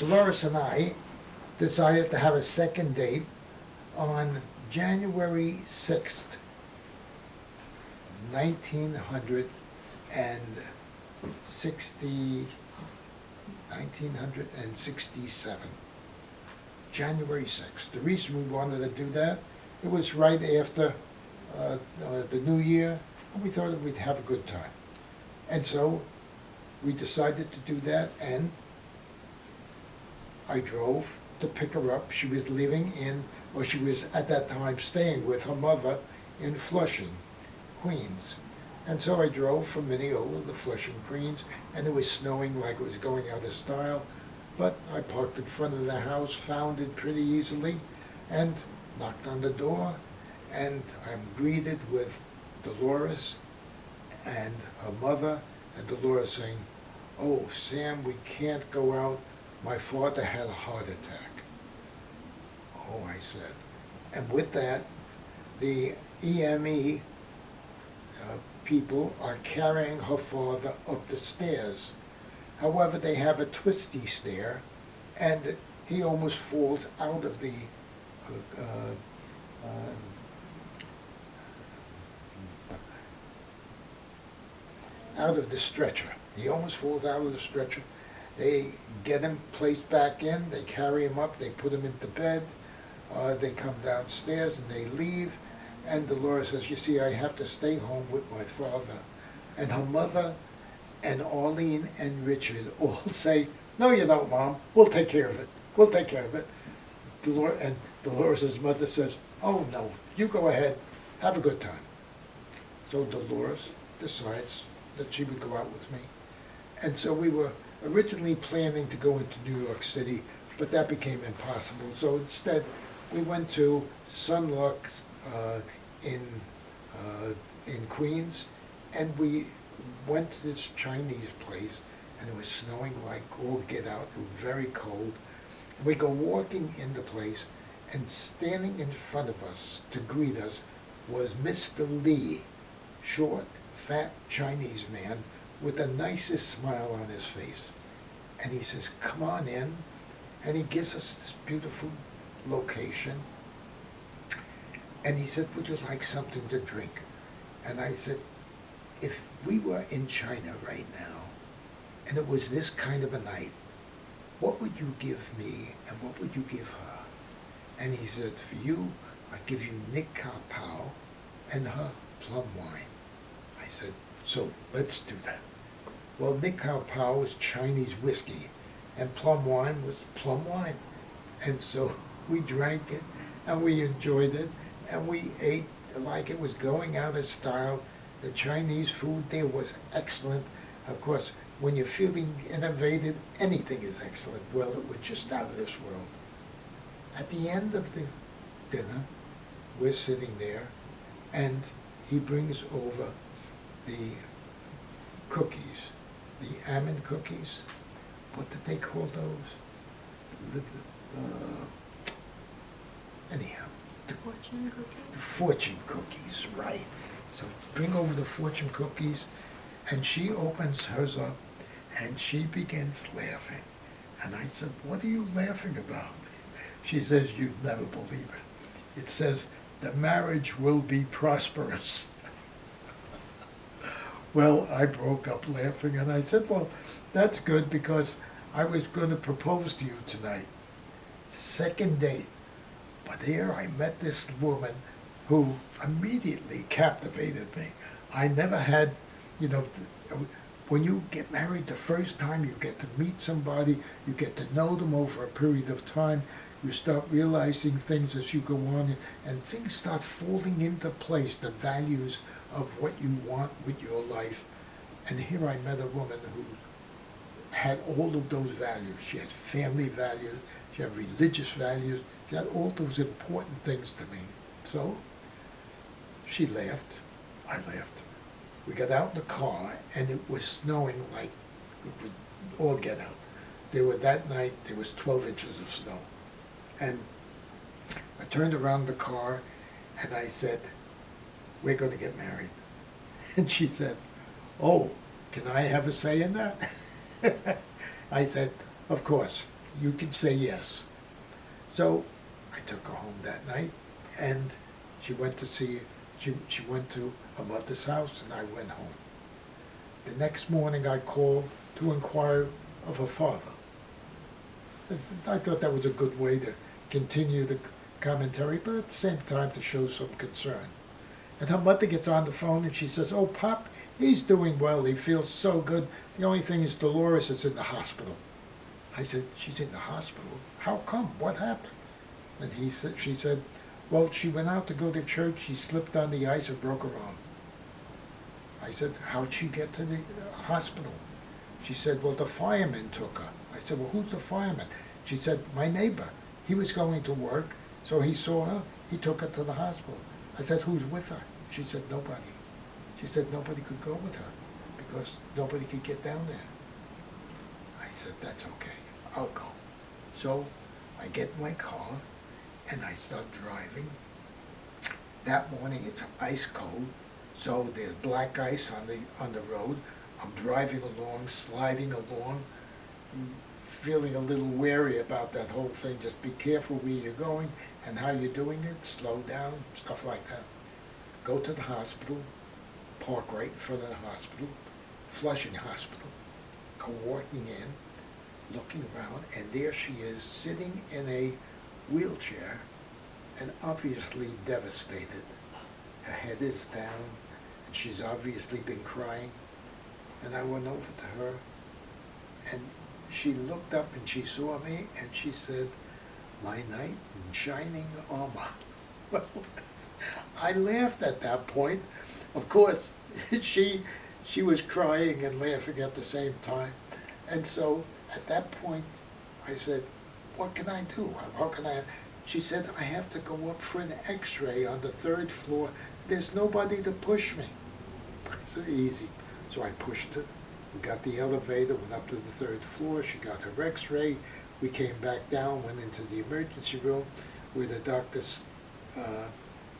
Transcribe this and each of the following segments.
Dolores and I decided to have a second date on January 6th, 1960, 1967. January 6th. The reason we wanted to do that, it was right after the New Year, and we thought that we'd have a good time. And so we decided to do that, and I drove to pick her up. She was living in, or she was at that time staying with her mother in Flushing, Queens. And so I drove from Mineola to Flushing, Queens, and it was snowing like it was going out of style. But I parked in front of the house, found it pretty easily, and knocked on the door, and I'm greeted with Dolores and her mother, and Dolores saying, "Oh, Sam, we can't go out. My father had a heart attack." Oh, I said. And with that, the EME people are carrying her father up the stairs. However, they have a twisty stair, and he almost falls out of the stretcher. He almost falls out of the stretcher. They get him placed back in, they carry him up, they put him into bed, they come downstairs and they leave, and Dolores says, "You see, I have to stay home with my father." And her mother and Arlene and Richard all say, "No, you don't, Mom. We'll take care of it. We'll take care of it." And Dolores' mother says, "Oh, no, you go ahead. Have a good time." So Dolores decides that she would go out with me. And so we were originally planning to go into New York City, but that became impossible. So instead, we went to Sunlux in Queens, and we went to this Chinese place, and it was snowing like all get out. It was very cold. And we go walking in the place, and standing in front of us to greet us was Mr. Lee, short, fat Chinese man with the nicest smile on his face. And he says, "Come on in." And he gives us this beautiful location. And he said, "Would you like something to drink?" And I said, "If we were in China right now, and it was this kind of a night, what would you give me and what would you give her?" And he said, "For you, I give you Nick Kao Pao and her plum wine." I said, "So let's do that." Well, Nick Kao Pao was Chinese whiskey, and plum wine was plum wine. And so we drank it, and we enjoyed it, and we ate like it was going out of style. The Chinese food there was excellent. Of course, when you're feeling innovative, anything is excellent. Well, it was just out of this world. At the end of the dinner, we're sitting there, and he brings over the cookies, the almond cookies. What did they call those? Anyhow, Fortune cookies? the fortune cookies, right. So bring over the fortune cookies, and she opens hers up, and she begins laughing. And I said, "What are you laughing about?" She says, "You'd never believe it. It says, the marriage will be prosperous." Well, I broke up laughing, and I said, "Well, that's good, because I was going to propose to you tonight." Second date. But here I met this woman who immediately captivated me. I never had, when you get married the first time, you get to meet somebody, you get to know them over a period of time, you start realizing things as you go on, and things start falling into place, the values of what you want with your life. And here I met a woman who had all of those values. She had family values, she had religious values, she had all those important things to me. So she laughed, I laughed. We got out in the car, and it was snowing like it would all get out. That night, there was 12 inches of snow. And I turned around the car, and I said, "We're going to get married." And she said, "Oh, can I have a say in that?" I said, "Of course." you can say yes. So I took her home that night, and she went to see, she went to her mother's house, and I went home. The next morning I called to inquire of her father. I thought that was a good way to continue the commentary, but at the same time to show some concern. And her mother gets on the phone and she says, "Oh, Pop, he's doing well. He feels so good. The only thing is Dolores is in the hospital." I said, "She's in the hospital? How come? What happened?" And she said, "Well, she went out to go to church. She slipped on the ice and broke her arm." I said, "How'd she get to the hospital?" She said, "Well, the fireman took her." I said, "Well, who's the fireman?" She said, "My neighbor. He was going to work, so he saw her. He took her to the hospital." I said, "Who's with her?" She said, "Nobody." She said, "Nobody could go with her because nobody could get down there." I said, "That's okay. I'll go." So I get in my car and I start driving. That morning it's ice cold, so there's black ice on the road. I'm driving along, sliding along, feeling a little wary about that whole thing. Just be careful where you're going and how you're doing it. Slow down, stuff like that. Go to the hospital, park right in front of the hospital, Flushing Hospital. Go walking in, looking around, and there she is sitting in a wheelchair and obviously devastated. Her head is down, and she's obviously been crying. And I went over to her, and she looked up and she saw me, and she said, "My knight in shining armor." Well, I laughed at that point. Of course, she was crying and laughing at the same time. And so at that point, I said, "What can I do? How can I?" She said, "I have to go up for an x-ray on the 3rd floor. There's nobody to push me." I said, "Easy." So I pushed her. We got the elevator, went up to the 3rd floor. She got her x-ray. We came back down, went into the emergency room where the doctors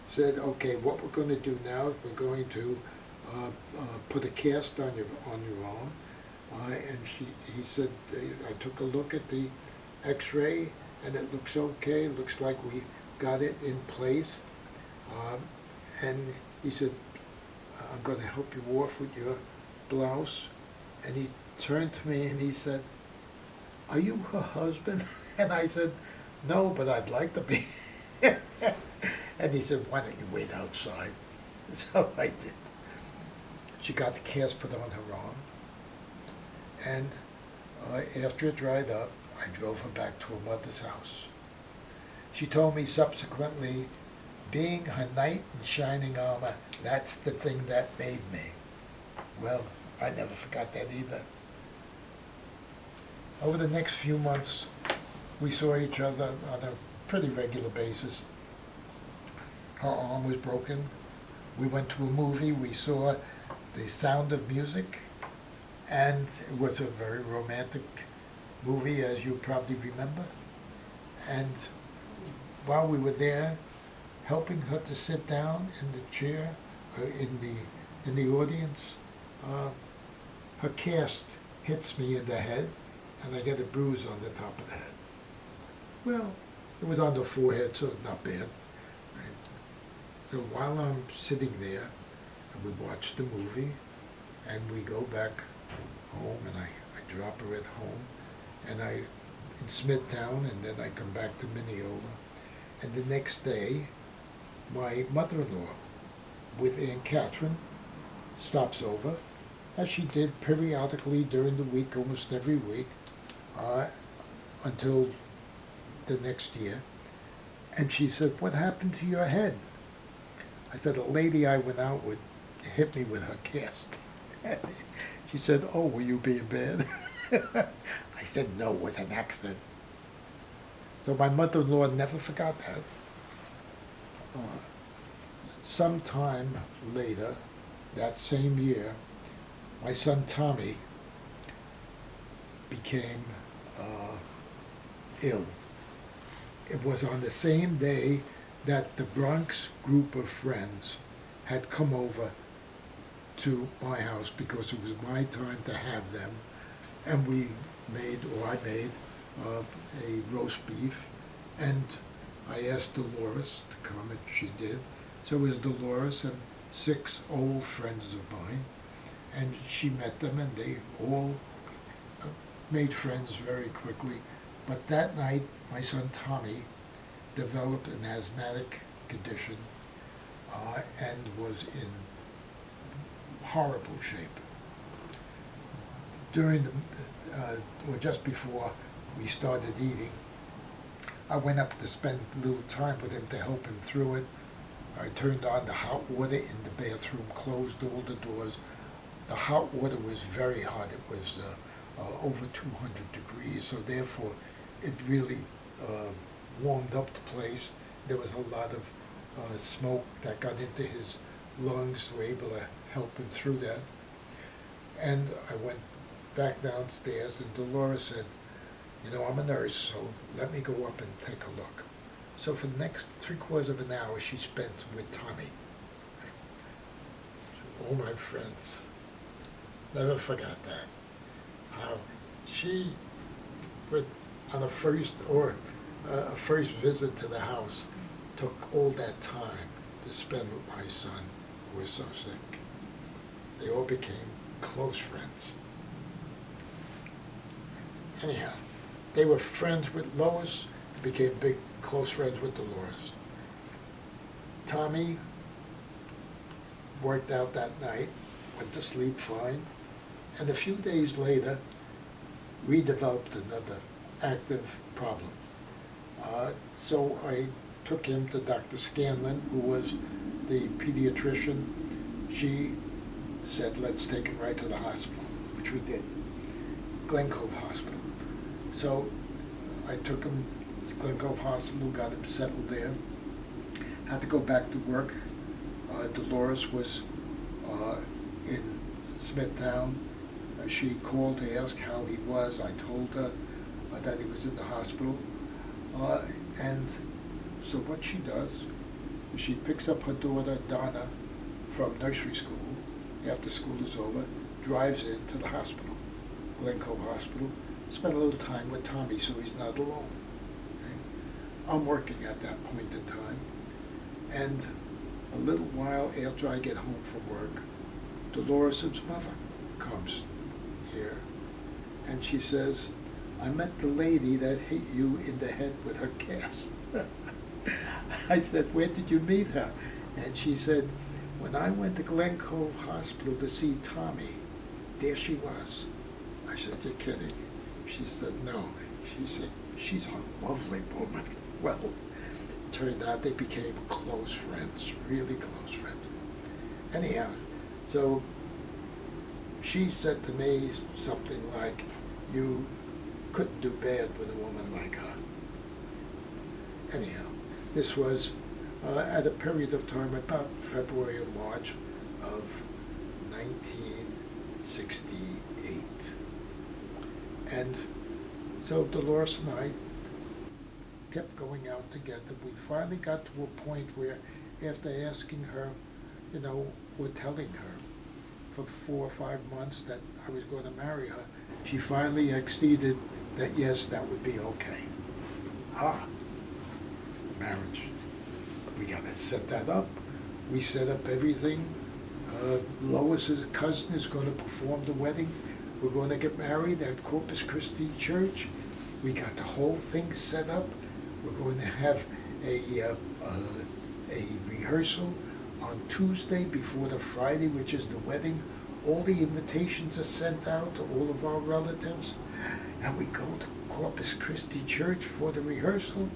said, "Okay, what we're going to do now is we're going to put a cast on your arm." And he said, I took a look at the x-ray, and it looks okay. It looks like we got it in place. And he said, "I'm going to help you off with your blouse." And he turned to me and he said, "Are you her husband?" And I said, "No, but I'd like to be." And he said, "Why don't you wait outside?" So I did. She got the cast put on her arm. And after it dried up, I drove her back to her mother's house. She told me subsequently, being her knight in shining armor, that's the thing that made me. Well, I never forgot that either. Over the next few months, we saw each other on a pretty regular basis. Her arm was broken. We went to a movie. We saw The Sound of Music, and it was a very romantic movie, as you probably remember. And while we were there, helping her to sit down in the chair, in the audience, her cast hits me in the head, and I get a bruise on the top of the head. Well, it was on the forehead, so not bad. Right? So while I'm sitting there, and we watch the movie, and we go back home, and I drop her at home, and in Smithtown, and then I come back to Mineola. And the next day, my mother-in-law, with Aunt Catherine, stops over, as she did periodically during the week, almost every week, until the next year. And she said, "What happened to your head?" I said, "A lady I went out with hit me with her cast." She said, "Oh, were you being bad?" I said, "No, it was an accident." So my mother-in-law never forgot that. Sometime later, that same year, my son Tommy became ill. It was on the same day that the Bronx group of friends had come over to my house because it was my time to have them, and I made a roast beef, and I asked Dolores to come, and she did. So it was Dolores and 6 old friends of mine, and she met them, and they all made friends very quickly. But that night, my son Tommy developed an asthmatic condition and was in horrible shape. During the, or just before we started eating, I went up to spend a little time with him to help him through it. I turned on the hot water in the bathroom, closed all the doors. The hot water was very hot. It was over 200 degrees, so therefore it really warmed up the place. There was a lot of smoke that got into his lungs. We were able to help him through that. And I went back downstairs, and Dolores said, you know, I'm a nurse, so let me go up and take a look. So for the next 3/4 of an hour, she spent with Tommy. All my friends, never forgot that. How she would, on a first visit to the house, took all that time to spend with my son, who was so sick. They all became close friends. Anyhow, they were friends with Lois, became big, close friends with Dolores. Tommy worked out that night, went to sleep fine, and a few days later, we developed another active problem. So I took him to Dr. Scanlon, who was the pediatrician. She said, let's take him right to the hospital, which we did, Glen Cove Hospital. So I took him to Glen Cove Hospital, got him settled there, had to go back to work. Dolores was in Smithtown. She called to ask how he was. I told her that he was in the hospital. And so what she does, she picks up her daughter, Donna, from nursery school, after school is over, drives into the hospital, Glen Cove Hospital, spend a little time with Tommy so he's not alone. Okay? I'm working at that point in time, and a little while after I get home from work, Dolores' mother comes here, and she says, I met the lady that hit you in the head with her cast. I said, where did you meet her? And she said, when I went to Glen Cove Hospital to see Tommy, there she was. I said, you're kidding. She said, no. She said, she's a lovely woman. Well, it turned out they became close friends, really close friends. Anyhow, so she said to me something like, you couldn't do bad with a woman like her. Anyhow, this was at a period of time, about February or March of 1968. And so Dolores and I kept going out together. We finally got to a point where, after asking her, you know, or telling her for 4 or 5 months that I was going to marry her, she finally acceded that yes, that would be okay. Marriage. We got to set that up. We set up everything. Lois's cousin is going to perform the wedding. We're going to get married at Corpus Christi Church. We got the whole thing set up. We're going to have a rehearsal on Tuesday before the Friday, which is the wedding. All the invitations are sent out to all of our relatives. And we go to Corpus Christi Church for the rehearsal,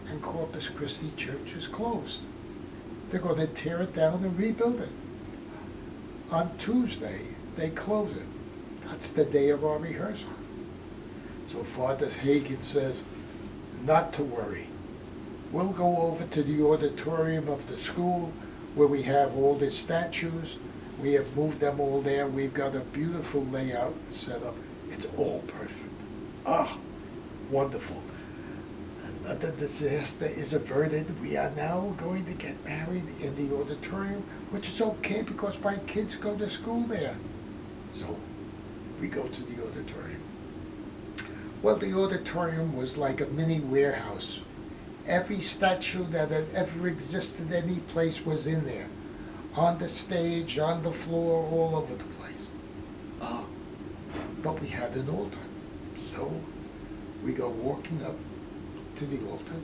and Corpus Christi Church is closed. They're going to tear it down and rebuild it. On Tuesday, they close it. That's the day of our rehearsal. So Father Hagen says, not to worry. We'll go over to the auditorium of the school where we have all the statues. We have moved them all there. We've got a beautiful layout set up. It's all perfect. Wonderful. Another disaster is averted. We are now going to get married in the auditorium, which is okay because my kids go to school there. So we go to the auditorium. Well, the auditorium was like a mini warehouse. Every statue that had ever existed any place was in there. On the stage, on the floor, all over the place. Oh, but we had an altar. So we go walking up to the altar,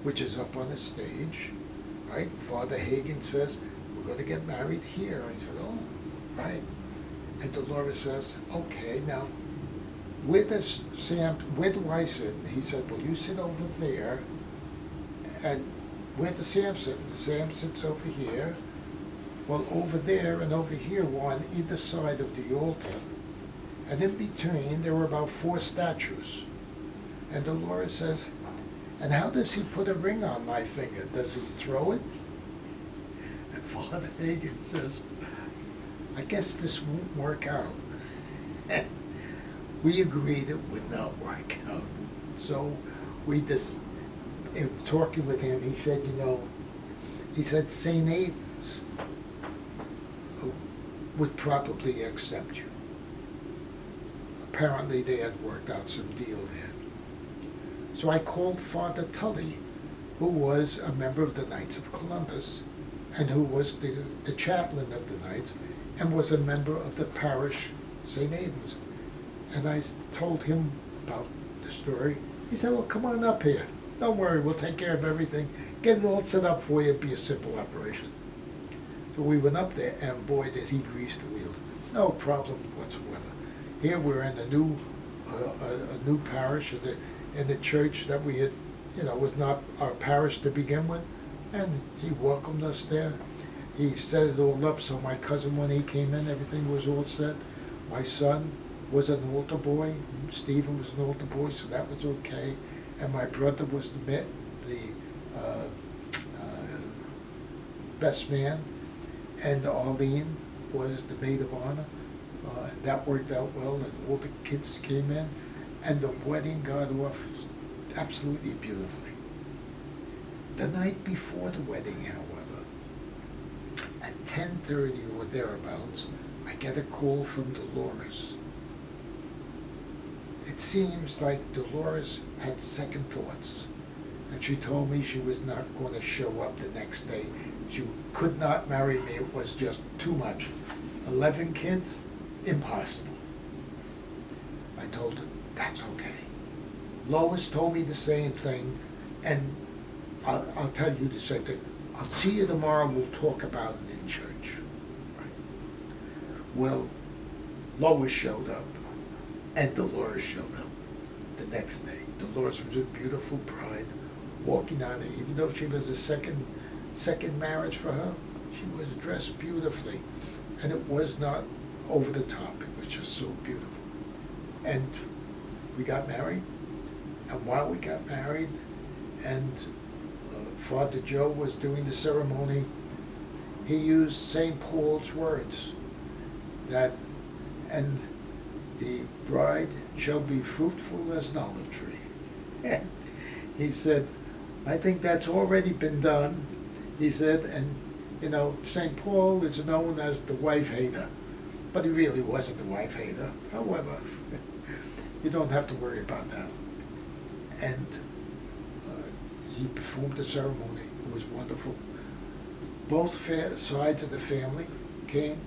which is up on the stage, right? And Father Hagen says, we're going to get married here. I said, oh, right. And Dolores says, okay, now, where do I sit? And he said, well, you sit over there. And where does Sam sit? Sam sits over here. Well, over there and over here were on either side of the altar. And in between, there were about 4 statues. And Dolores says, and how does he put a ring on my finger? Does he throw it? And Father Hagen says, I guess this won't work out. We agreed it would not work out. So we just, in talking with him, he said, he said St. Aidan's would probably accept you. Apparently they had worked out some deal there. So I called Father Tully, who was a member of the Knights of Columbus, and who was the chaplain of the Knights, and was a member of the parish, St. Aidan's. And I told him about the story. He said, well, come on up here. Don't worry, we'll take care of everything. Get it all set up for you, it'll be a simple operation. So we went up there, and boy, did he grease the wheels. No problem whatsoever. Here we're in a new parish in the church that we had, was not our parish to begin with, and he welcomed us there. He set it all up so my cousin, when he came in, everything was all set. My son was an altar boy. Stephen was an altar boy, so that was okay. And my brother was the best man, and Arlene was the maid of honor. That worked out well, and all the kids came in, and the wedding got off absolutely beautifully. The night before the wedding, however, at 10:30 or thereabouts, I get a call from Dolores. It seems like Dolores had second thoughts, and she told me she was not going to show up the next day. She could not marry me. It was just too much. 11 kids? Impossible. I told her, that's okay. Lois told me the same thing, and I'll tell you the same thing. I'll see you tomorrow, we'll talk about it in church. Right? Well, Lois showed up, and Dolores showed up the next day. Dolores was a beautiful bride, walking on it, even though she was a second marriage for her, she was dressed beautifully, and it was not over the top, it was just so beautiful. And we got married, and while we got married, and Father Joe was doing the ceremony, he used St. Paul's words, that, and the bride shall be fruitful as an olive tree. And he said, I think that's already been done. He said, and St. Paul is known as the wife hater, but he really wasn't the wife hater. However, you don't have to worry about that. And he performed the ceremony. It was wonderful. Both sides of the family came.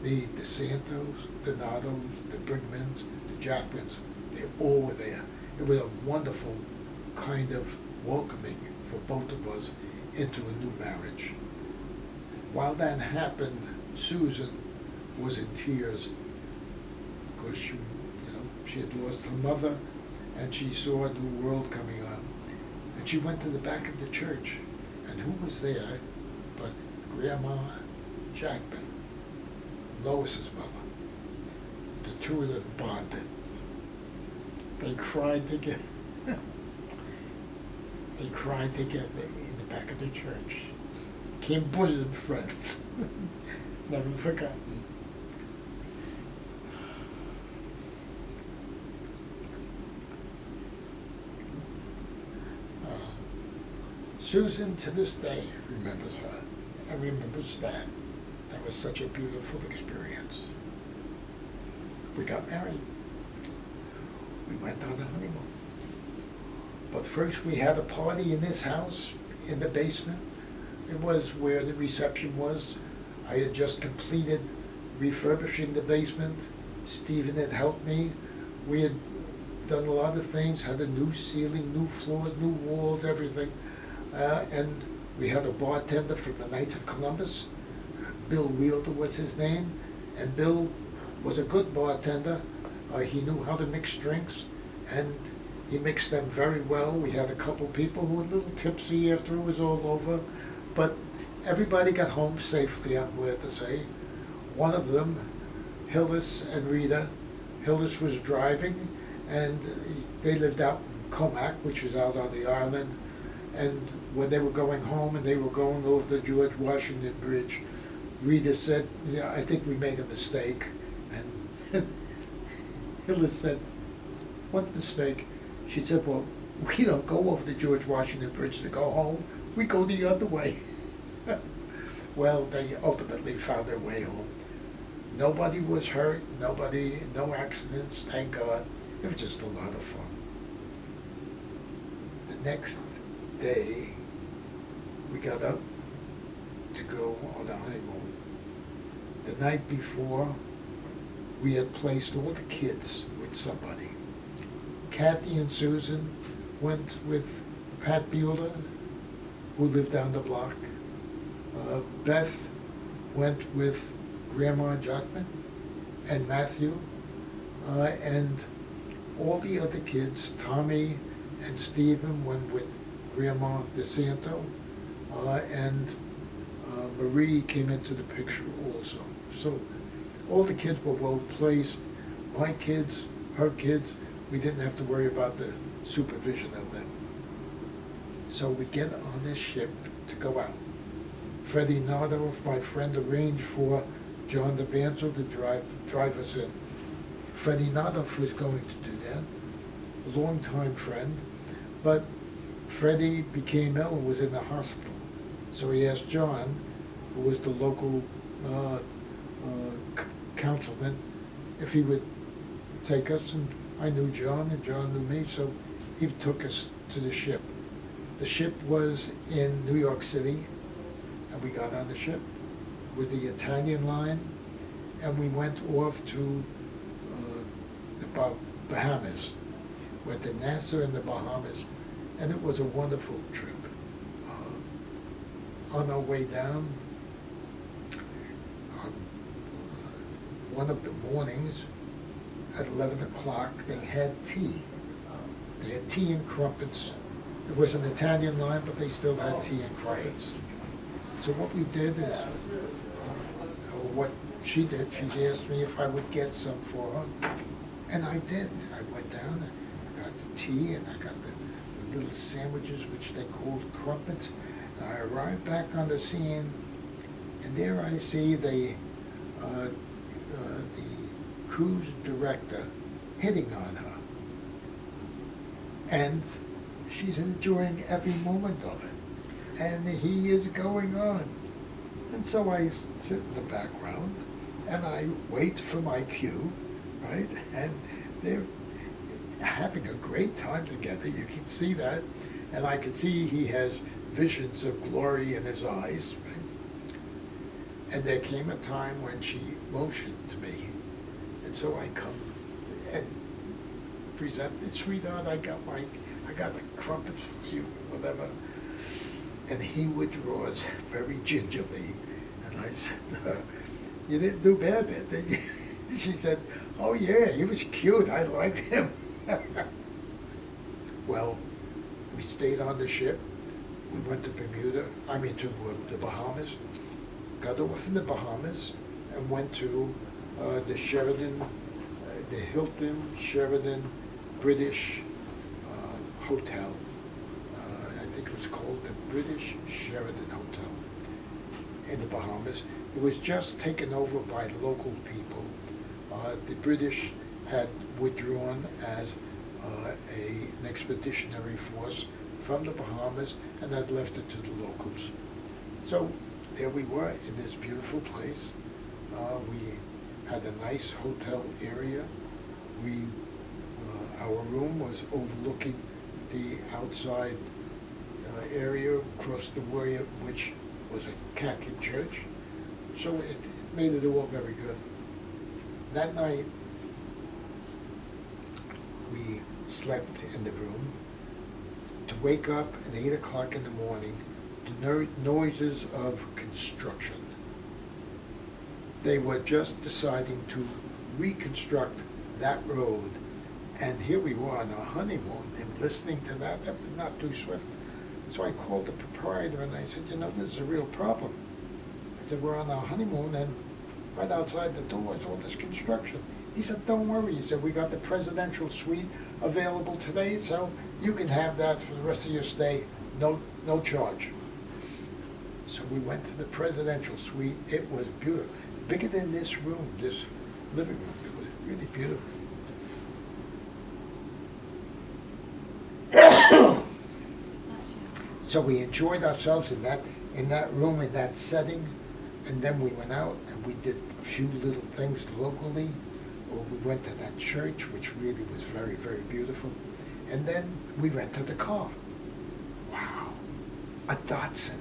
The Santos, the Nados, the Brigmans, the Jackmans, they all were there. It was a wonderful kind of welcoming for both of us into a new marriage. While that happened, Susan was in tears because she had lost her mother, and she saw a new world coming on. And she went to the back of the church, and who was there but Grandma Jackman, Lois's mother. The two of them bonded. They cried together. They cried together in the back of the church. Became bosom friends. Never forgotten. Susan, to this day, remembers her and remembers that. That was such a beautiful experience. We got married. we went on a honeymoon. But first we had a party in this house, in the basement. It was where the reception was. I had just completed refurbishing the basement. Stephen had helped me. We had done a lot of things, had a new ceiling, new floors, new walls, everything. And we had a bartender from the Knights of Columbus. Bill Wielder was his name. And Bill was a good bartender. He knew how to mix drinks, and he mixed them very well. We had a couple people who were a little tipsy after it was all over, but everybody got home safely, I'm glad to say. One of them, Hillis and Rita. Hillis was driving, and they lived out in Comac, which is out on the island. And when they were going home and they were going over the George Washington Bridge, Rita said, "Yeah, I think we made a mistake." And Hillis said, "What mistake?" She said, "Well, we don't go over the George Washington Bridge to go home. We go the other way." Well, they ultimately found their way home. Nobody was hurt, no accidents, thank God. It was just a lot of fun. The next day, we got up to go on a honeymoon. The night before, we had placed all the kids with somebody. Kathy and Susan went with Pat Bueller, who lived down the block. Beth went with Grandma Jockman and Matthew, and all the other kids, Tommy and Stephen went with Grandma DeSanto, and Marie came into the picture also. So all the kids were well placed. My kids, her kids, we didn't have to worry about the supervision of them. So we get on this ship to go out. Freddie Nardoff, my friend, arranged for John DeVanzo to drive us in. Freddie Nardoff was going to do that, a longtime friend, but Freddie became ill and was in the hospital. So he asked John, who was the local councilman, if he would take us, and I knew John and John knew me, so he took us to the ship. The ship was in New York City, and we got on the ship with the Italian line, and we went off to the Bahamas. Went to Nassau in the Bahamas, and it was a wonderful trip. On our way down, on one of the mornings at 11 o'clock, they had tea. They had tea and crumpets. It was an Italian line, but they still had tea and crumpets. So what we did is, or what she did, she asked me if I would get some for her, and I did. I went down, I got the tea, and I got the little sandwiches, which they called crumpets. And I arrived back on the scene, and there I see the cruise director hitting on her. And she's enjoying every moment of it. And he is going on. And so I sit in the background and I wait for my cue, right? And they're having a great time together. You can see that. And I can see he has visions of glory in his eyes, right? And there came a time when she motioned to me. And so I come and presented, "Sweetheart, I got the crumpets for you," whatever. And he withdraws very gingerly. And I said to her, "You didn't do bad then, did you?" She said, "Oh yeah, he was cute. I liked him." Well, we stayed on the ship. We went to the Bahamas. Got off in the Bahamas and went to the Sheraton, the Hilton Sheraton British Hotel. I think it was called the British Sheraton Hotel in the Bahamas. It was just taken over by local people. The British had withdrawn as an expeditionary force from the Bahamas and had left it to the locals. So there we were in this beautiful place. We had a nice hotel area. Our room was overlooking the outside area across the way, which was a Catholic church. So it made it all very good. That night, we slept in the room to wake up at 8 o'clock in the morning to noises of construction. They were just deciding to reconstruct that road, and here we were on our honeymoon, and listening to that was not too swift. So I called the proprietor and I said, you know, this is a real problem. I said, we're on our honeymoon, and right outside the door is all this construction. He said, don't worry. He said, we got the presidential suite available today, so you can have that for the rest of your stay, no charge. So we went to the presidential suite. It was beautiful. Bigger than this room, this living room. It was really beautiful. So we enjoyed ourselves in that room, in that setting, and then we went out and we did a few little things locally. Or we went to that church, which really was very, very beautiful. And then we rented a car. Wow. A Datsun.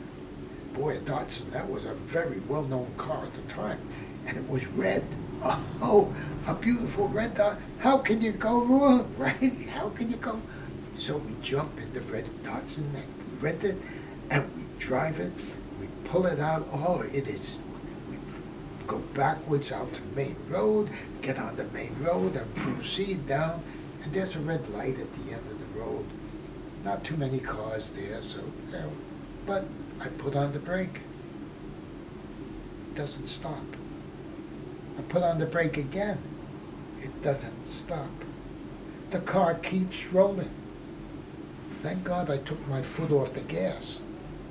Boy, a Datsun, that was a very well-known car at the time. And it was red. Oh, a beautiful red dot. How can you go wrong, right? How can you go? So we jump in the red Datsun, we rent it, and we drive it. We pull it out. Oh, it is. We go backwards out to Main Road, get on the main road, and proceed down. And there's a red light at the end of the road. Not too many cars there, so, you know, but I put on the brake. It doesn't stop. I put on the brake again. It doesn't stop. The car keeps rolling. Thank God I took my foot off the gas,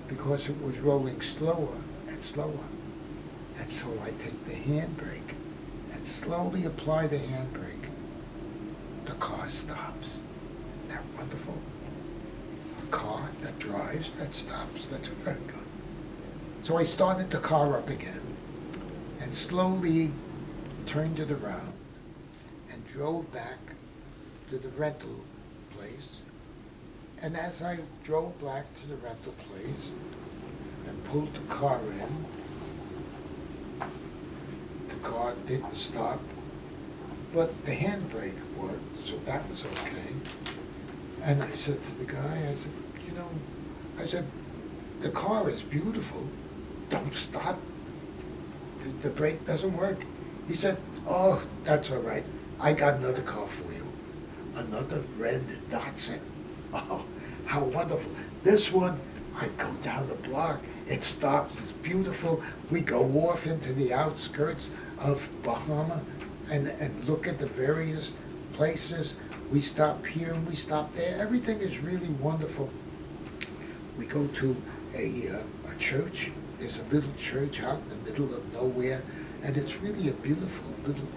because it was rolling slower and slower. And so I take the handbrake and slowly apply the handbrake. The car stops. Isn't that wonderful? A car that drives, that stops. That's very good. So I started the car up again and slowly turned it around and drove back to the rental place. And as I drove back to the rental place and pulled the car in, the car didn't stop, but the handbrake worked, so that was okay. And I said to the guy, I said, you know, I said, the car is beautiful, don't stop. The brake doesn't work. He said, oh, that's all right. I got another car for you. Another red Datsun. Oh, how wonderful. This one, I go down the block, it stops, it's beautiful. We go off into the outskirts of Bahama and look at the various places. We stop here and we stop there. Everything is really wonderful. We go to a church. There's a little church out in the middle of nowhere, and it's really a beautiful little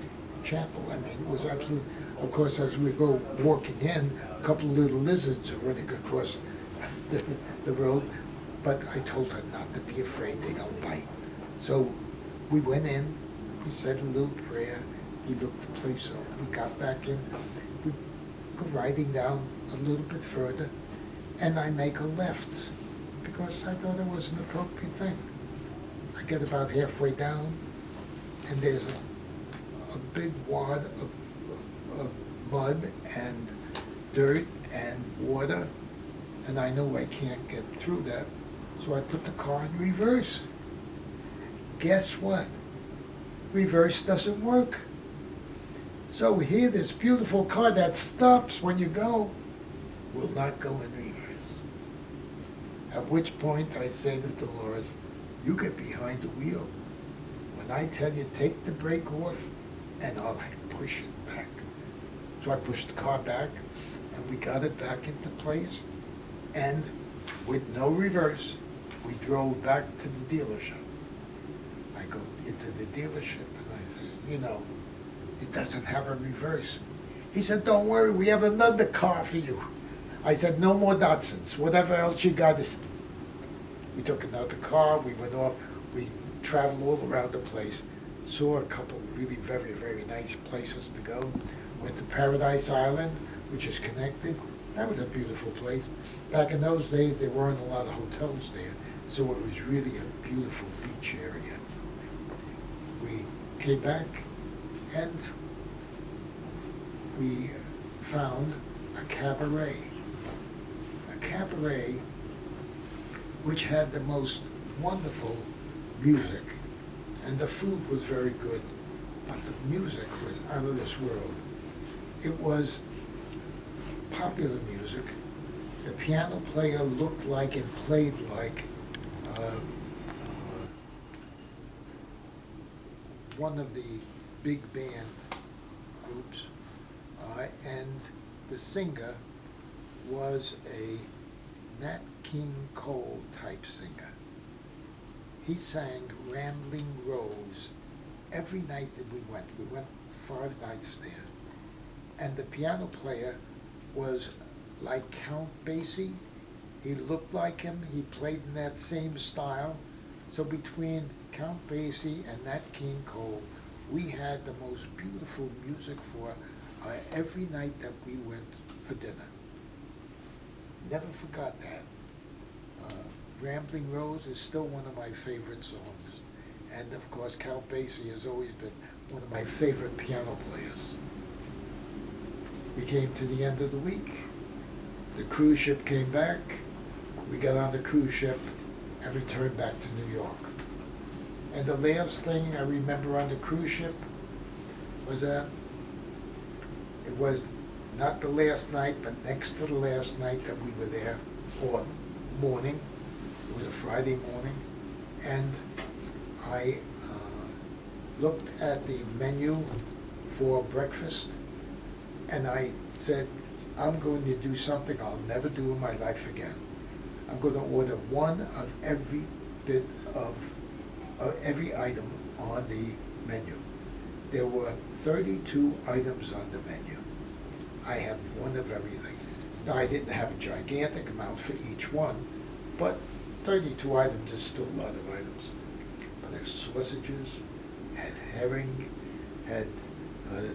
chapel. I mean, it was absolutely, of course, as we go walking in, a couple of little lizards are running across the road, but I told her not to be afraid, they don't bite. So we went in, we said a little prayer, we looked the place over, we got back in, we go riding down a little bit further, and I make a left, because I thought it was an appropriate thing. I get about halfway down, and there's a big wad of mud and dirt and water, and I know I can't get through that, so I put the car in reverse. Guess what? Reverse doesn't work. So here, this beautiful car that stops when you go will not go in reverse. At which point I say to Dolores, you get behind the wheel. When I tell you, take the brake off, and I'll push it back. So I pushed the car back, and we got it back into place, and with no reverse, we drove back to the dealership. I go into the dealership, and I say, you know, it doesn't have a reverse. He said, don't worry, we have another car for you. I said, no more Datsuns, whatever else you got. We took another car, we went off, we traveled all around the place, saw a couple of really very, very nice places to go. Went to Paradise Island, which is connected. That was a beautiful place. Back in those days, there weren't a lot of hotels there, so it was really a beautiful beach area. We came back and we found a cabaret. A cabaret which had the most wonderful music, and the food was very good, but the music was out of this world. It was popular music. The piano player looked like and played like one of the big band groups, and the singer was a Nat King Cole type singer. He sang Rambling Rose every night that we went. We went 5 nights there. And the piano player was like Count Basie. He looked like him. He played in that same style. So between Count Basie and Nat King Cole, we had the most beautiful music for every night that we went for dinner. Never forgot that. Rambling Rose is still one of my favorite songs. And of course, Count Basie has always been one of my favorite piano players. We came to the end of the week. The cruise ship came back. We got on the cruise ship and returned back to New York. And the last thing I remember on the cruise ship was that it was not the last night, but next to the last night that we were there, or morning. It was a Friday morning, and I looked at the menu for breakfast, and I said, I'm going to do something I'll never do in my life again. I'm going to order one of every bit of every item on the menu. There were 32 items on the menu. I had one of everything. Now, I didn't have a gigantic amount for each one, but 32 items is still a lot of items. But there's sausages, had herring, had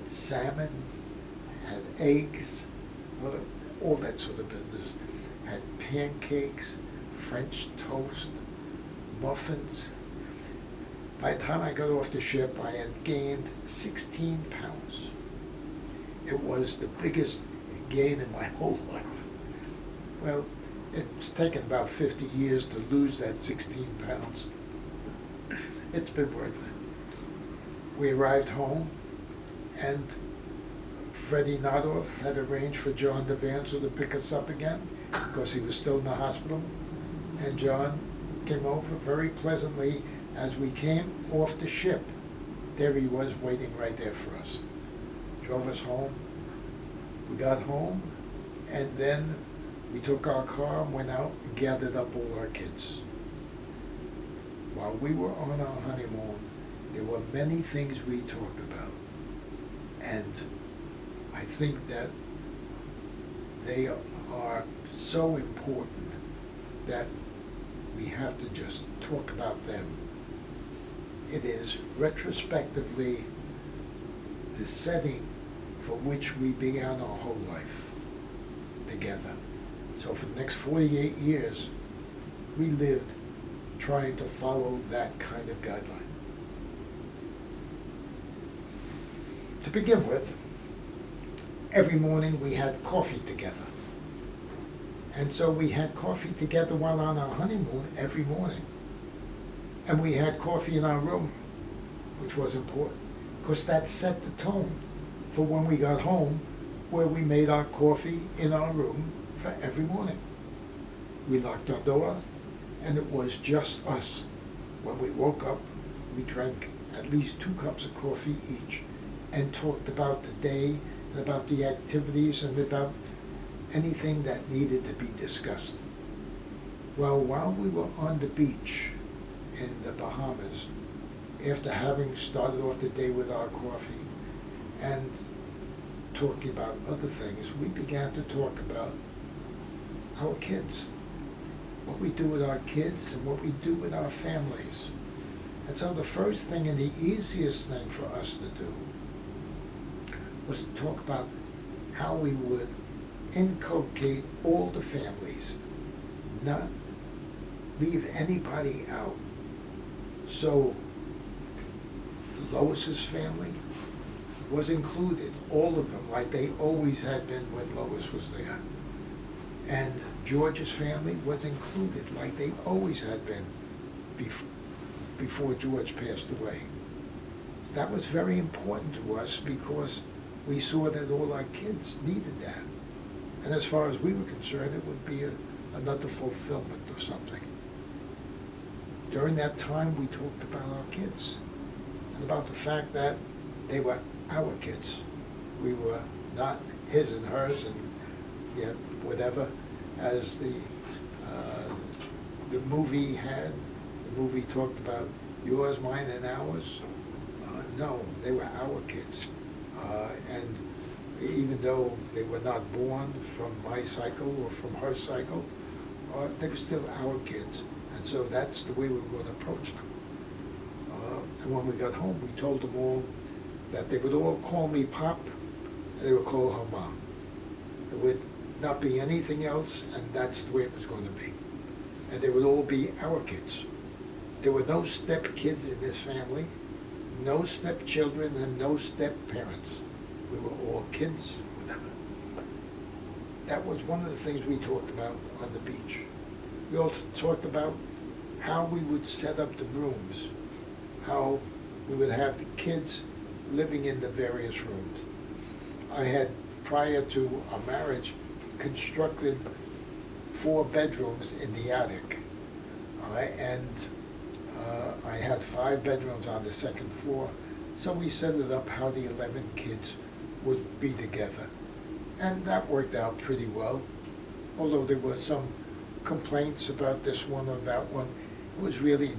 salmon, had eggs, all that sort of business. Had pancakes, French toast, muffins. By the time I got off the ship, I had gained 16 pounds. It was the biggest gain in my whole life. Well, it's taken about 50 years to lose that 16 pounds. It's been worth it. We arrived home, and Freddie Nodoff had arranged for John DeVanzo to pick us up again because he was still in the hospital. And John came over very pleasantly as we came off the ship. There he was waiting right there for us. Drove us home. We got home, and then we took our car and went out and gathered up all our kids. While we were on our honeymoon, there were many things we talked about. And I think that they are so important that we have to just talk about them. It is retrospectively the setting for which we began our whole life together. So for the next 48 years, we lived trying to follow that kind of guideline. To begin with, every morning we had coffee together. And so we had coffee together while on our honeymoon every morning. And we had coffee in our room, which was important, because that set the tone for when we got home, where we made our coffee in our room for every morning. We locked our door, and it was just us. When we woke up, we drank at least 2 cups of coffee each and talked about the day and about the activities and about anything that needed to be discussed. Well, while we were on the beach in the Bahamas, after having started off the day with our coffee and talking about other things, we began to talk about our kids, what we do with our kids and what we do with our families. And so the first thing and the easiest thing for us to do was to talk about how we would inculcate all the families, not leave anybody out. So Lois's family was included, all of them, like they always had been when Lois was there. And George's family was included, like they always had been before George passed away. That was very important to us because we saw that all our kids needed that. And as far as we were concerned, it would be another fulfillment of something. During that time, we talked about our kids and about the fact that they were our kids. We were not his and hers and yet whatever, as the movie had. The movie talked about yours, mine, and ours. No, they were our kids. And even though they were not born from my cycle or from her cycle, they were still our kids. And so that's the way we were going to approach them. And when we got home, we told them all that they would all call me Pop, and they would call her Mom. It would not be anything else, and that's the way it was going to be. And they would all be our kids. There were no step kids in this family, no step children, and no step parents. We were all kids, whatever. That was one of the things we talked about on the beach. We also talked about how we would set up the rooms, how we would have the kids living in the various rooms. I had, prior to our marriage, constructed 4 bedrooms in the attic. And I had 5 bedrooms on the second floor. So we set it up how the 11 kids would be together. And that worked out pretty well. Although there were some complaints about this one or that one, it was really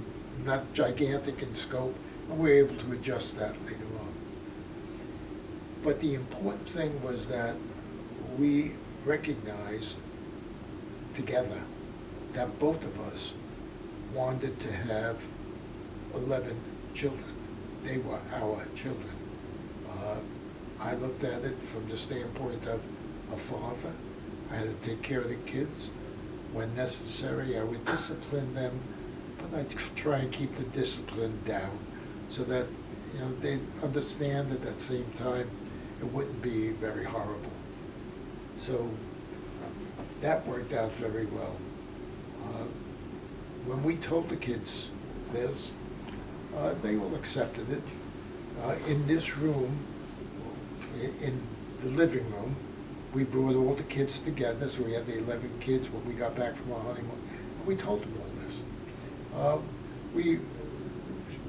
not gigantic in scope, and we were able to adjust that later on. But the important thing was that we recognized together that both of us wanted to have 11 children. They were our children. I looked at it from the standpoint of a father. I had to take care of the kids. When necessary, I would discipline them, but I'd try and keep the discipline down so that they'd understand at that same time it wouldn't be very horrible. So that worked out very well. When we told the kids this, they all accepted it. In this room, in the living room, we brought all the kids together, so we had the 11 kids when we got back from our honeymoon, and we told them all this. We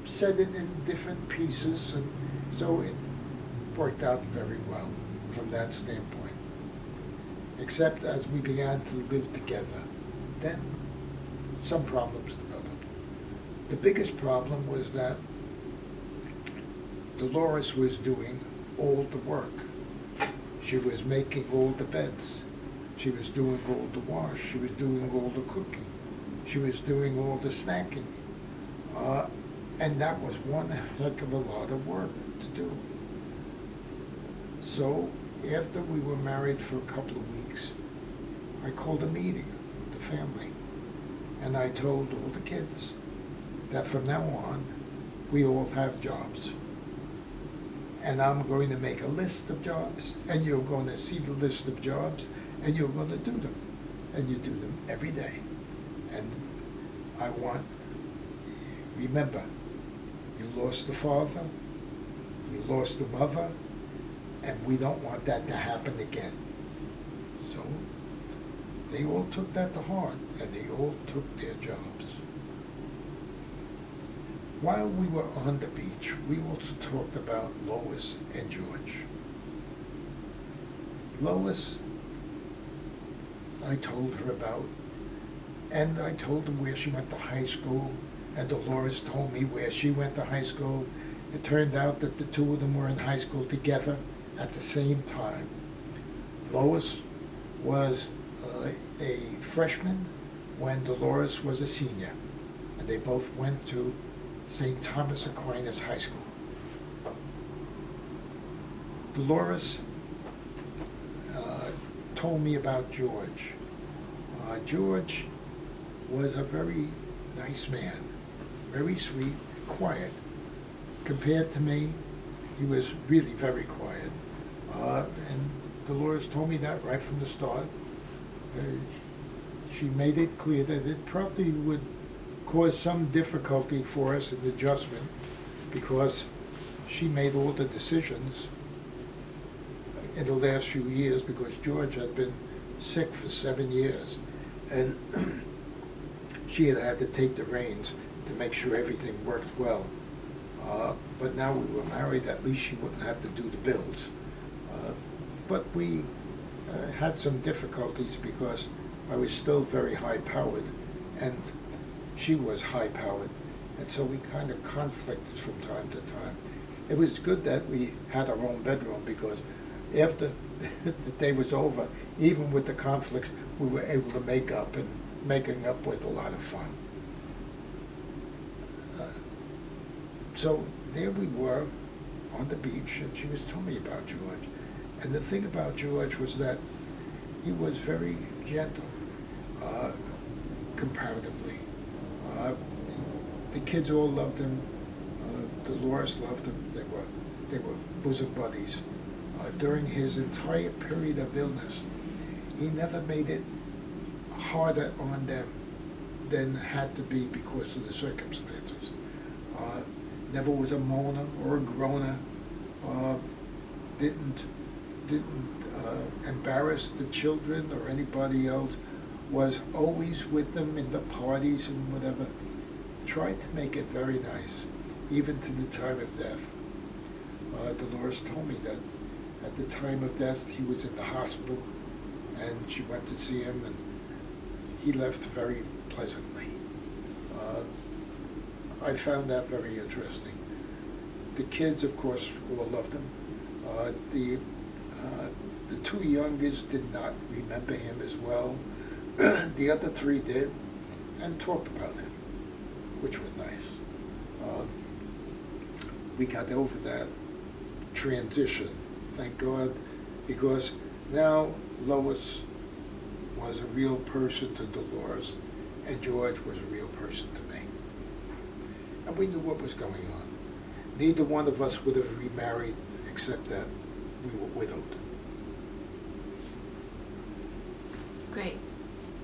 said it in different pieces, and so it worked out very well from that standpoint. Except as we began to live together, then some problems developed. The biggest problem was that Dolores was doing all the work. She was making all the beds. She was doing all the wash. She was doing all the cooking. She was doing all the snacking. And that was one heck of a lot of work to do. So after we were married for a couple of weeks, I called a meeting with the family. And I told all the kids that from now on, we all have jobs. And I'm going to make a list of jobs, and you're going to see the list of jobs, and you're going to do them. And you do them every day. And I want, remember, you lost the father, you lost the mother, and we don't want that to happen again. So they all took that to heart, and they all took their jobs. While we were on the beach, we also talked about Lois and George. Lois, I told her about, and I told her where she went to high school, and Dolores told me where she went to high school. It turned out that the two of them were in high school together at the same time. Lois was a freshman when Dolores was a senior, and they both went to St. Thomas Aquinas High School. Dolores told me about George. George was a very nice man, very sweet, quiet. Compared to me, he was really very quiet. And Dolores told me that right from the start. She made it clear that it probably would cause some difficulty for us in adjustment because she made all the decisions in the last few years because George had been sick for 7 years. And she had had to take the reins to make sure everything worked well. But now we were married, at least she wouldn't have to do the bills. But we had some difficulties because I was still very high-powered and she was high-powered. And so we kind of conflicted from time to time. It was good that we had our own bedroom because after the day was over, even with the conflicts, we were able to make up, and making up was a lot of fun. So there we were on the beach, and she was telling me about George. And the thing about George was that he was very gentle, comparatively. The kids all loved him. Dolores loved him. They were bosom buddies. During his entire period of illness, he never made it harder on them than had to be because of the circumstances. Never was a moaner or a groaner. Didn't embarrass the children or anybody else. Was always with them in the parties and whatever. Tried to make it very nice, even to the time of death. Dolores told me that at the time of death he was in the hospital and she went to see him and he left very pleasantly. I found that very interesting. The kids, of course, all loved him. The two youngest did not remember him as well. The other three did and talked about him, which was nice. We got over that transition, thank God, because now Lois was a real person to Dolores and George was a real person to me. And we knew what was going on. Neither one of us would have remarried except that we were widowed. Great.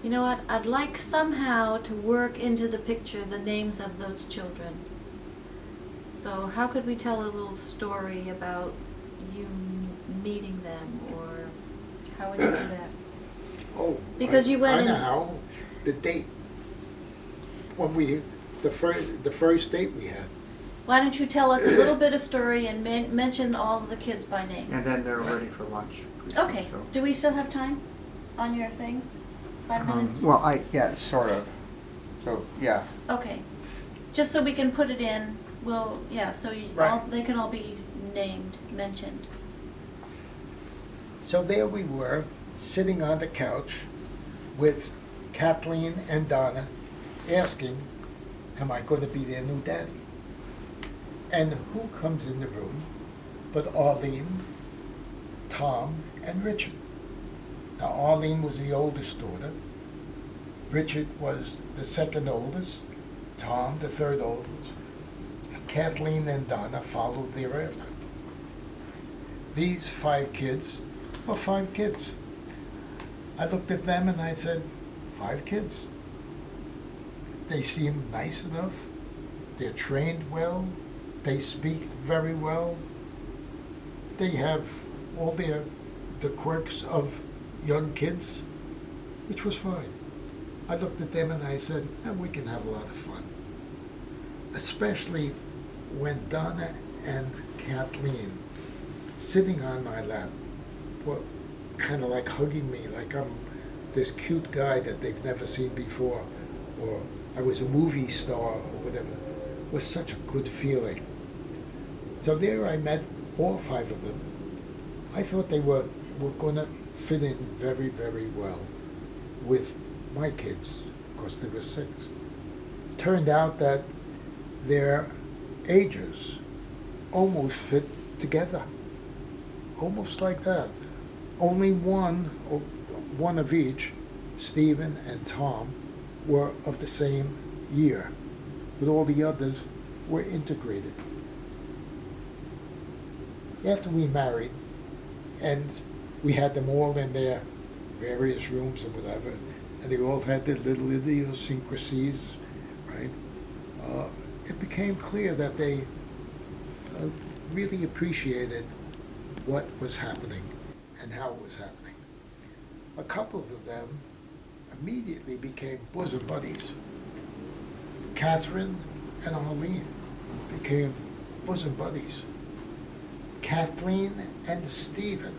You know what? I'd like somehow to work into the picture the names of those children. So how could we tell a little story about you meeting them, or how would you do that? Oh, Because you went I know in- how. The date. When the first date we had. Why don't you tell us a little bit of story and mention all of the kids by name? And then they're ready for lunch. Okay. So, Do we still have time on your things? 5 minutes? well, yeah, sort of. So, yeah. Okay. Just so we can put it in, well, yeah, so Right. they can all be named, mentioned. So there we were, sitting on the couch with Kathleen and Donna, asking, am I going to be their new daddy? And who comes in the room but Arlene, Tom, and Richard? Now, Arlene was the oldest daughter. Richard was the second oldest. Tom, the third oldest. Kathleen and Donna followed thereafter. These 5 kids were 5 kids. I looked at them and I said, 5 kids. They seem nice enough. They're trained well. They speak very well. They have all the quirks of young kids, which was fine. I looked at them and I said, we can have a lot of fun. Especially when Donna and Kathleen, sitting on my lap, were kind of like hugging me, like I'm this cute guy that they've never seen before, or I was a movie star, or whatever. It was such a good feeling. So there I met all 5 of them. I thought they were going to fit in very, very well with my kids, because there were 6. Turned out that their ages almost fit together, almost like that. Only one, one of each, Stephen and Tom, were of the same year, but all the others were integrated. After we married, and we had them all in their various rooms and whatever, and they all had their little idiosyncrasies, right? It became clear that they really appreciated what was happening and how it was happening. A couple of them immediately became bosom buddies. Catherine and Arlene became bosom buddies. Kathleen and Stephen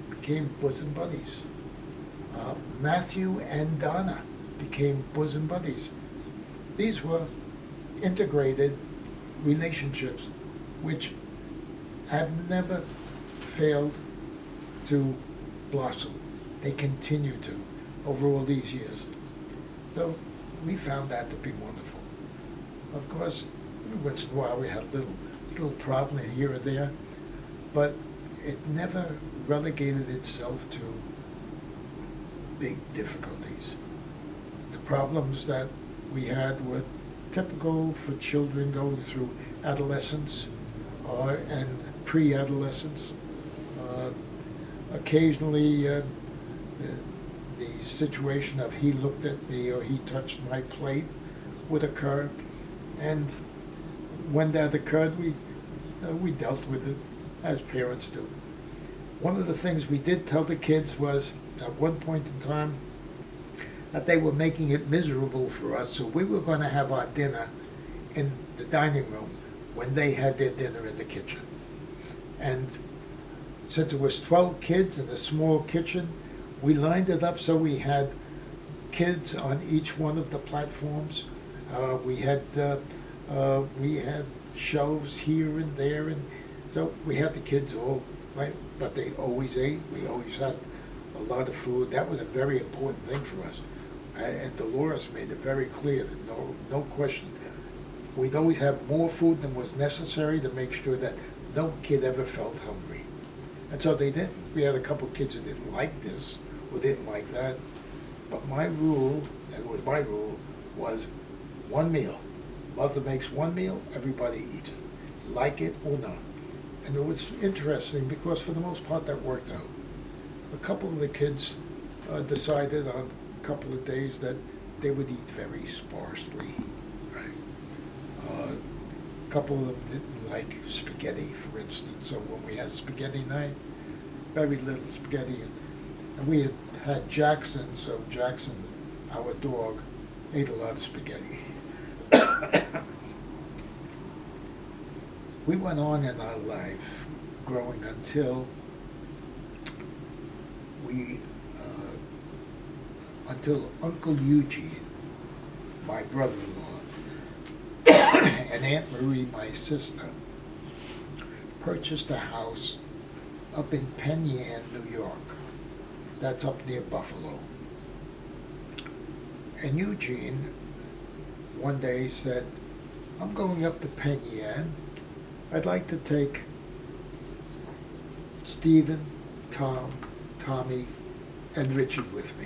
became bosom buddies. Matthew and Donna became bosom buddies. These were integrated relationships which have never failed to blossom. They continue to over all these years. So we found that to be wonderful. Of course, every once in a while we had a little problem here or there, but it never relegated itself to big difficulties. The problems that we had were typical for children going through adolescence and pre-adolescence. Occasionally, the situation of he looked at me or he touched my plate would occur, and when that occurred, we dealt with it as parents do. One of the things we did tell the kids was, at one point in time, that they were making it miserable for us, so we were going to have our dinner in the dining room when they had their dinner in the kitchen. And since it was 12 kids in a small kitchen, we lined it up so we had kids on each one of the platforms. We had shelves here and there, and so we had the kids all, right? But they always ate. We always had a lot of food. That was a very important thing for us. And Dolores made it very clear that no question. We'd always have more food than was necessary to make sure that no kid ever felt hungry. And so they didn't. We had a couple kids who didn't like this or didn't like that. But my rule, and it was my rule, was one meal. Mother makes one meal, everybody eats it, like it or not. And it was interesting because for the most part that worked out. A couple of the kids decided on a couple of days that they would eat very sparsely, right? A couple of them didn't like spaghetti, for instance. So when we had spaghetti night, very little spaghetti. And we had Jackson, so Jackson, our dog, ate a lot of spaghetti. We went on in our life growing until until Uncle Eugene, my brother-in-law, and Aunt Marie, my sister, purchased a house up in Penn Yan, New York. That's up near Buffalo. And Eugene one day said, I'm going up to Penn Yan. I'd like to take Stephen, Tom, Tommy, and Richard with me.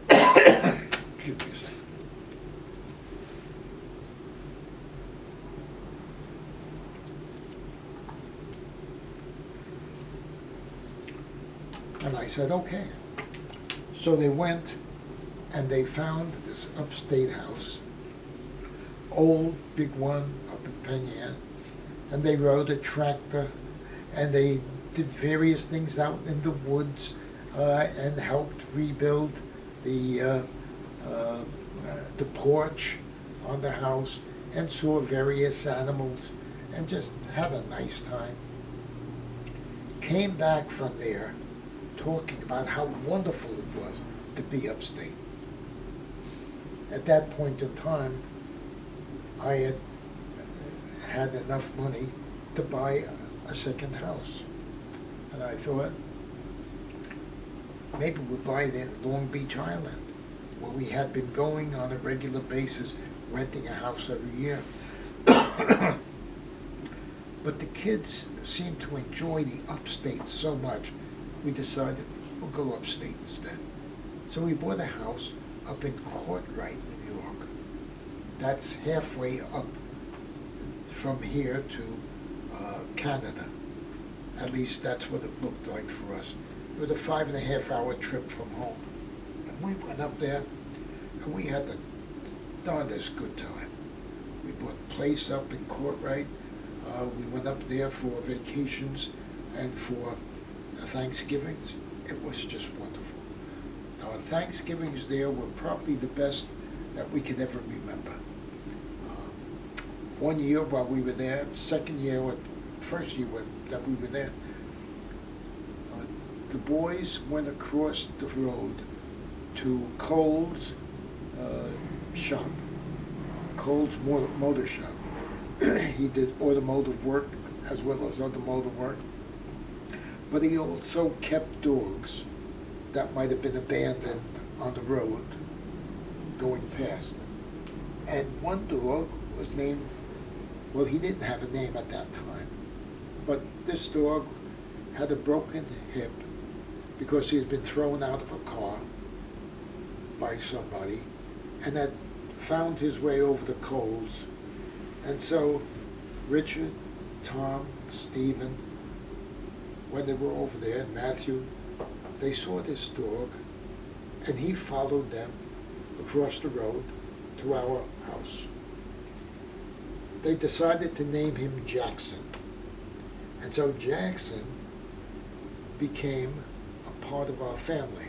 Excuse me a second. And I said, okay. So they went and they found this upstate house, old, big one up in Penn Yan, and they rode a tractor and they did various things out in the woods and helped rebuild the porch on the house and saw various animals and just had a nice time. Came back from there talking about how wonderful it was to be upstate. At that point in time, I had had enough money to buy a second house. And I thought, maybe we'll buy it in Long Beach Island, where we had been going on a regular basis, renting a house every year. But the kids seemed to enjoy the upstate so much, we decided, we'll go upstate instead. So we bought a house up in Courtright, New York. That's halfway up from here to Canada. At least that's what it looked like for us. It was a 5.5-hour trip from home. And we went up there, and we had the darndest good time. We bought a place up in Courtright. We went up there for vacations and for Thanksgivings. It was just wonderful. Our Thanksgivings there were probably the best that we could ever remember. One year while we were there, second year or first year that we were there, the boys went across the road to Cole's shop, Cole's motor shop. He did automotive work as well as automotive work, but he also kept dogs that might have been abandoned on the road going past. And one dog was named, well, he didn't have a name at that time, but this dog had a broken hip because he had been thrown out of a car by somebody and had found his way over to Cole's. And so Richard, Tom, Stephen, when they were over there, Matthew, they saw this dog, and he followed them across the road to our house. They decided to name him Jackson. And so Jackson became a part of our family.